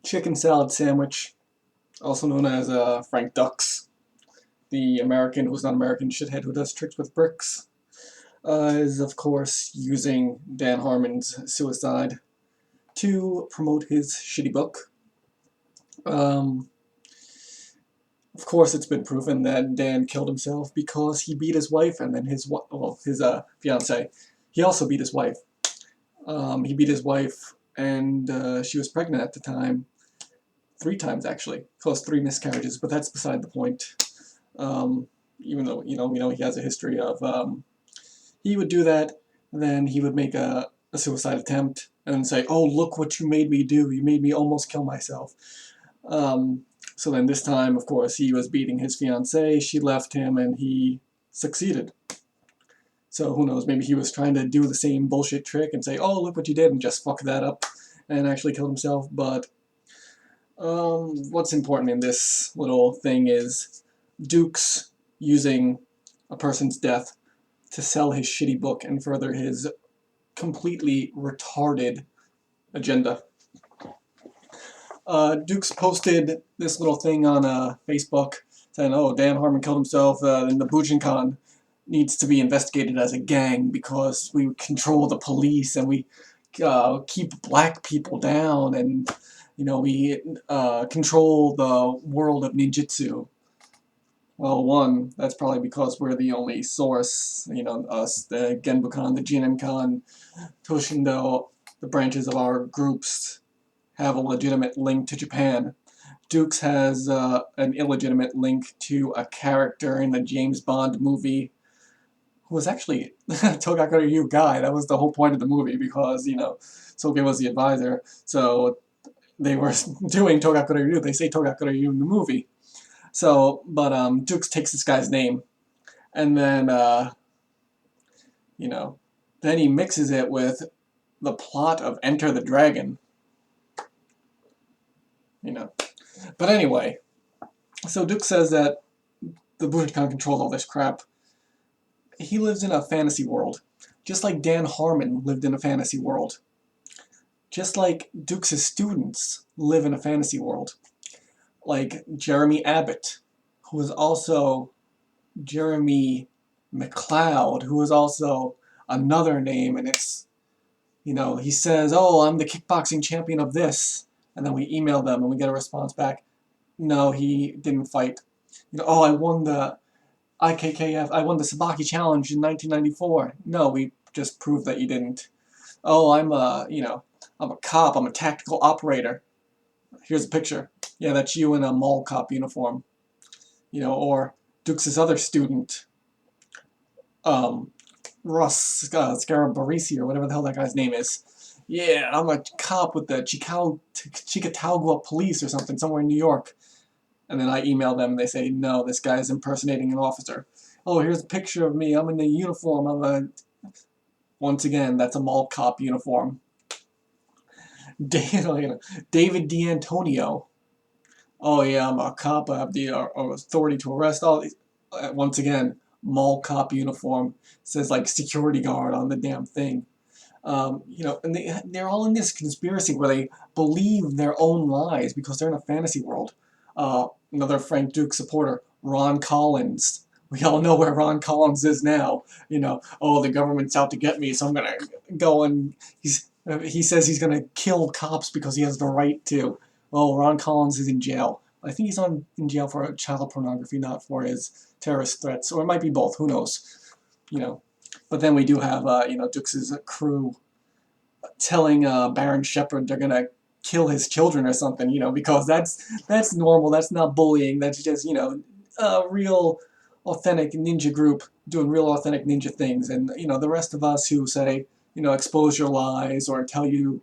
Chicken salad sandwich, also known as Frank Dux, the American who's not American shithead who does tricks with bricks, is of course using Dan Harmon's suicide to promote his shitty book. Um, of course, it's been proven that Dan killed himself because he beat his wife, and then his fiance. He also beat his wife. He beat his wife, and she was pregnant at the time. 3 times actually, caused 3 miscarriages, but that's beside the point. Um, Even though we know he has a history of he would do that, then he would make a suicide attempt and say, "Oh, look what you made me do! You made me almost kill myself." Um, so then this time, of course, he was beating his fiancée. She left him, and he succeeded. So who knows? Maybe he was trying to do the same bullshit trick and say, "Oh, look what you did," and just fuck that up and actually killed himself. But what's important in this little thing is Dukes using a person's death to sell his shitty book and further his completely retarded agenda. Dukes posted this little thing on Facebook saying, "Oh, Dan Harmon killed himself, and the Bujinkan needs to be investigated as a gang because we control the police and we keep black people down, and we control the world of ninjutsu." Well, one, that's probably because we're the only source, us, the Genbukan, the Jinenkan, Toshindo, the branches of our groups have a legitimate link to Japan. Dukes has an illegitimate link to a character in the James Bond movie who was actually Togakure Ryu guy. That was the whole point of the movie because, Soge was the advisor. So they were doing Togakure Ryu. They say Togakure Ryu in the movie. So, but Dukes takes this guy's name, and then then he mixes it with the plot of Enter the Dragon. But anyway, so Dukes says that the Bujinkan controls all this crap. He lives in a fantasy world, just like Dan Harmon lived in a fantasy world. Just like Dukes' students live in a fantasy world. Like Jeremy Abbott, who is also Jeremy McLeod, who is also another name, and it's, he says, "Oh, I'm the kickboxing champion of this," and then we email them and we get a response back, "No, he didn't fight." "Oh, I won the IKKF, I won the Sabaki Challenge in 1994. No, we just proved that you didn't. "Oh, I'm a cop, I'm a tactical operator. Here's a picture. Yeah, that's you in a mall cop uniform." Or Dukes' other student, um, Russ Scarabarisi, or whatever the hell that guy's name is. "Yeah, I'm a cop with the Chicatagua police or something, somewhere in New York." And then I email them and they say, "No, this guy is impersonating an officer." "Oh, here's a picture of me. I'm in the uniform. Once again, that's a mall cop uniform. David D'Antonio. "Oh yeah, I'm a cop. I have the authority to arrest all these." Once again, mall cop uniform. Says like security guard on the damn thing. And they're all in this conspiracy where they believe their own lies because they're in a fantasy world. Another Frank Duke supporter, Ron Collins. We all know where Ron Collins is now. "Oh, the government's out to get me, so I'm gonna go and he says he's gonna kill cops because he has the right to." Well, Ron Collins is in jail. I think he's in jail for child pornography, not for his terrorist threats, or it might be both. Who knows? But then we do have Dukes' crew telling Baron Shepard they're gonna kill his children or something, because that's normal. That's not bullying. That's just a real authentic ninja group doing real authentic ninja things, and the rest of us who say expose your lies or tell you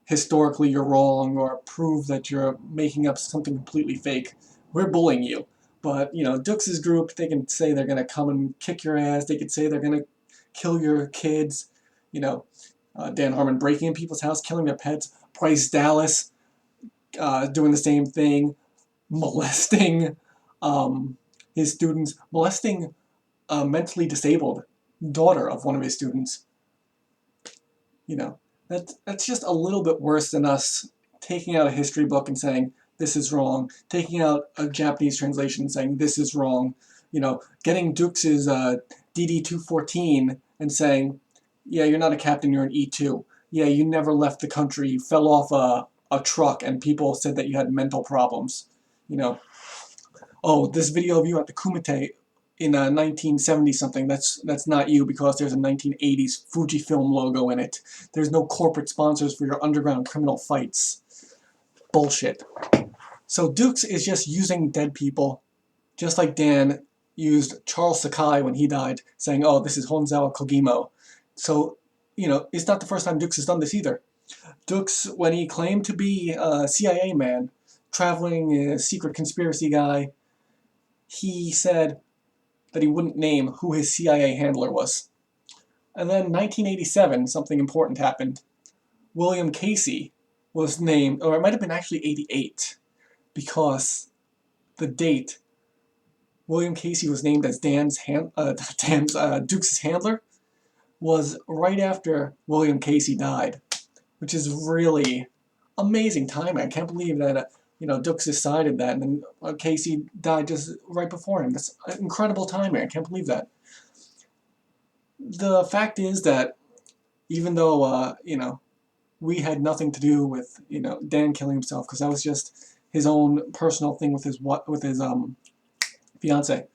historically you're wrong or prove that you're making up something completely fake, we're bullying you. But Dukes' group, they can say they're gonna come and kick your ass. They could say they're gonna kill your kids. Dan Harmon breaking in people's house, killing their pets. Bryce Dallas doing the same thing, molesting his students, molesting a mentally disabled daughter of one of his students. That's just a little bit worse than us taking out a history book and saying, this is wrong, taking out a Japanese translation and saying, this is wrong, getting Dukes' DD-214 and saying, yeah, you're not a captain, you're an E2. Yeah, you never left the country, you fell off a truck and people said that you had mental problems. Oh, this video of you at the Kumite in 1970 something, that's not you because there's a 1980s Fujifilm logo in it. There's no corporate sponsors for your underground criminal fights. Bullshit. So Dukes is just using dead people, just like Dan used Charles Sakai when he died, saying, oh, this is Honzawa Kogimo. So, it's not the first time Dukes has done this either. Dukes, when he claimed to be a CIA man, traveling secret conspiracy guy, he said that he wouldn't name who his CIA handler was. And then 1987, something important happened. William Casey was named, or it might have been actually 88, because the date William Casey was named as Dukes' handler was right after William Casey died, which is really amazing timing. I can't believe that Dukes decided that, and then Casey died just right before him. That's incredible timing. I can't believe that. The fact is that even though we had nothing to do with Dan killing himself, because that was just his own personal thing with his fiance.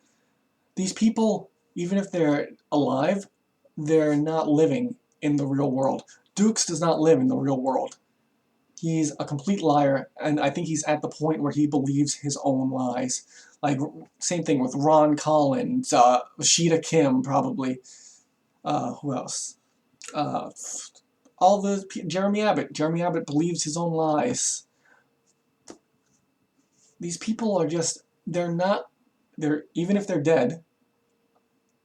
These people, even if they're alive, they're not living in the real world. Dukes does not live in the real world. He's a complete liar, and I think he's at the point where he believes his own lies. Like, same thing with Ron Collins, Sheeta Kim, probably. Who else? Jeremy Abbott. Jeremy Abbott believes his own lies. These people are just, even if they're dead,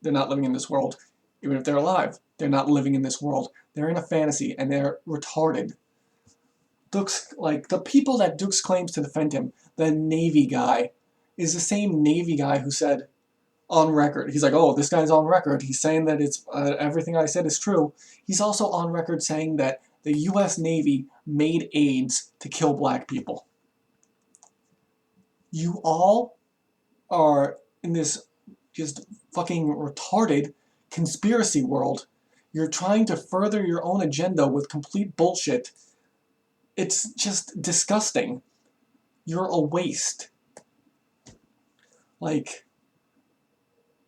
they're not living in this world. Even if they're alive, they're not living in this world. They're in a fantasy, and they're retarded. Dukes, like, the people that Dukes claims to defend him, the Navy guy, is the same Navy guy who said, on record, he's like, oh, this guy's on record, he's saying that it's everything I said is true. He's also on record saying that the US Navy made AIDS to kill black people. You all are in this just fucking retarded conspiracy world. You're trying to further your own agenda with complete bullshit. It's just disgusting. You're a waste. Like,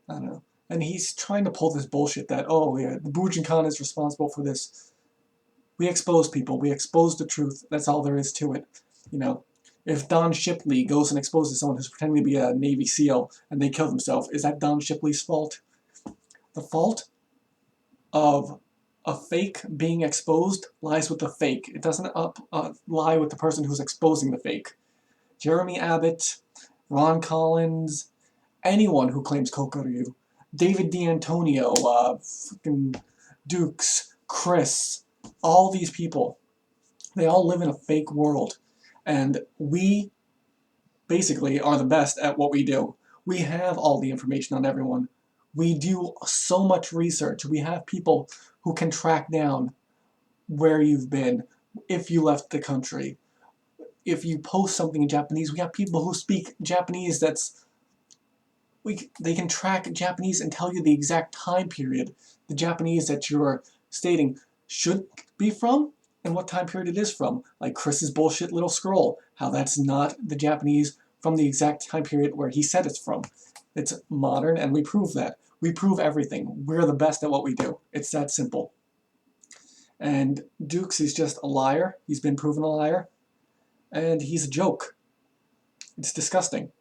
I don't know. And he's trying to pull this bullshit that, oh yeah, the Bujinkan is responsible for this. We expose people. We expose the truth. That's all there is to it. If Don Shipley goes and exposes someone who's pretending to be a Navy SEAL and they kill themselves, is that Don Shipley's fault? The fault of a fake being exposed lies with the fake. It doesn't lie with the person who's exposing the fake. Jeremy Abbott, Ron Collins, anyone who claims Kokoryu, David D'Antonio, fucking Dukes, Chris, all these people, they all live in a fake world. And we basically are the best at what we do. We have all the information on everyone. We do so much research. We have people who can track down where you've been, if you left the country. If you post something in Japanese, we have people who speak Japanese they can track Japanese and tell you the exact time period the Japanese that you're stating should be from and what time period it is from. Like Chris's bullshit little scroll, how that's not the Japanese from the exact time period where he said it's from. It's modern, and we prove that. We prove everything. We're the best at what we do. It's that simple. And Dukes is just a liar. He's been proven a liar. And he's a joke. It's disgusting.